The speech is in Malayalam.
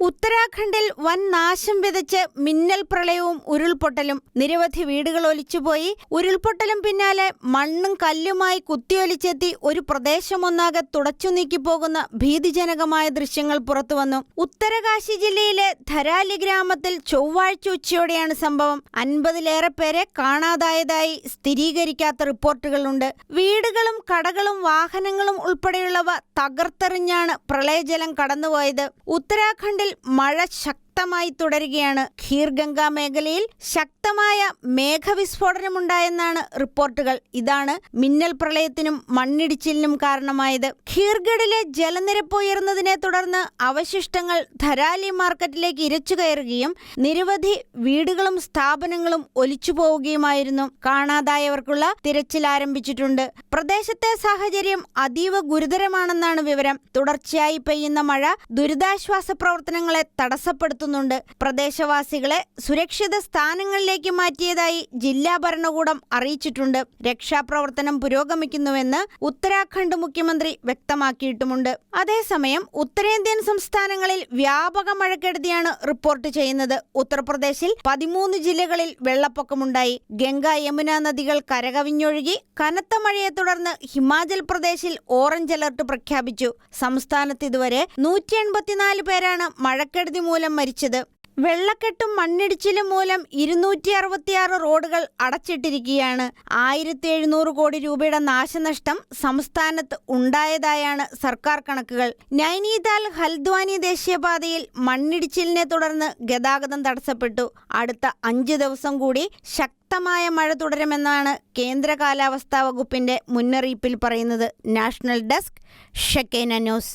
ഉത്തരാഖണ്ഡിൽ വൻ നാശം വിതച്ച് മിന്നൽ പ്രളയവും ഉരുൾപൊട്ടലും. നിരവധി വീടുകൾ ഒലിച്ചുപോയി. ഉരുൾപൊട്ടലും പിന്നാലെ മണ്ണും കല്ലുമായി കുത്തിയൊലിച്ചെത്തി ഒരു പ്രദേശമൊന്നാകെ തുടച്ചു നീക്കിപ്പോകുന്ന ഭീതിജനകമായ ദൃശ്യങ്ങൾ പുറത്തുവന്നു. ഉത്തരകാശി ജില്ലയിലെ ധരാലി ഗ്രാമത്തിൽ ചൊവ്വാഴ്ച ഉച്ചയോടെയാണ് സംഭവം. 50-ലേറെ പേരെ കാണാതായതായി സ്ഥിരീകരിക്കാത്ത റിപ്പോർട്ടുകളുണ്ട്. വീടുകളും കടകളും വാഹനങ്ങളും ഉൾപ്പെടെയുള്ളവ തകർത്തെറിഞ്ഞാണ് പ്രളയജലം കടന്നുപോയത്. ഉത്തരാഖണ്ഡിൽ മഴ ശക്തമായി തുടരുകയാണ്. ഖീർഗംഗ മേഖലയിൽ ശക്തമായ മേഘവിസ്ഫോടനമുണ്ടായെന്നാണ് റിപ്പോർട്ടുകൾ. ഇതാണ് മിന്നൽ പ്രളയത്തിനും മണ്ണിടിച്ചിലിനും കാരണമായത്. ഖീർഗഡിലെ ജലനിരപ്പ് ഉയർന്നതിനെ തുടർന്ന് അവശിഷ്ടങ്ങൾ ധരാലി മാർക്കറ്റിലേക്ക് ഇരച്ചു കയറുകയും നിരവധി വീടുകളും സ്ഥാപനങ്ങളും ഒലിച്ചു പോവുകയുമായിരുന്നു. കാണാതായവർക്കുള്ള തിരച്ചിൽ ആരംഭിച്ചിട്ടുണ്ട്. പ്രദേശത്തെ സാഹചര്യം അതീവ ഗുരുതരമാണെന്നാണ് വിവരം. തുടർച്ചയായി പെയ്യുന്ന മഴ ദുരിതാശ്വാസ പ്രവർത്തനങ്ങളെ തടസ്സപ്പെടുത്തുന്നുണ്ട്. പ്രദേശവാസികളെ സുരക്ഷിത സ്ഥാനങ്ങളിലേക്ക് മാറ്റിയതായി ജില്ലാ ഭരണകൂടം അറിയിച്ചിട്ടുണ്ട്. രക്ഷാപ്രവർത്തനം പുരോഗമിക്കുന്നുവെന്ന് ഉത്തരാഖണ്ഡ് മുഖ്യമന്ത്രി വ്യക്തമാക്കിയിട്ടുമുണ്ട്. അതേസമയം ഉത്തരേന്ത്യൻ സംസ്ഥാനങ്ങളിൽ വ്യാപക മഴക്കെടുതിയാണ് റിപ്പോർട്ട് ചെയ്യുന്നത്. ഉത്തർപ്രദേശിൽ 13 ജില്ലകളിൽ വെള്ളപ്പൊക്കമുണ്ടായി. ഗംഗ യമുന നദികൾ കരകവിഞ്ഞൊഴുകി. കനത്ത മഴയെ തുടർന്ന് ഹിമാചൽ പ്രദേശിൽ ഓറഞ്ച് അലർട്ട് പ്രഖ്യാപിച്ചു. സംസ്ഥാനത്ത് ഇതുവരെ 184 പേരാണ് മഴക്കെടുതി മൂലം മരിച്ചത്. വെള്ളക്കെട്ടും മണ്ണിടിച്ചിലും മൂലം 266 റോഡുകൾ അടച്ചിട്ടിരിക്കുകയാണ്. 1700 കോടി രൂപയുടെ നാശനഷ്ടം സംസ്ഥാനത്ത് ഉണ്ടായതായാണ് സർക്കാർ കണക്കുകൾ. നൈനിതാൽ ഹൽദ്വാനി ദേശീയപാതയിൽ മണ്ണിടിച്ചിലിനെ തുടർന്ന് ഗതാഗതം തടസ്സപ്പെട്ടു. അടുത്ത 5 ദിവസം കൂടി ശക്തമായ മഴ തുടരുമെന്നാണ് കേന്ദ്ര കാലാവസ്ഥാ വകുപ്പിന്റെ മുന്നറിയിപ്പിൽ പറയുന്നത്. National desk, Shekinah news.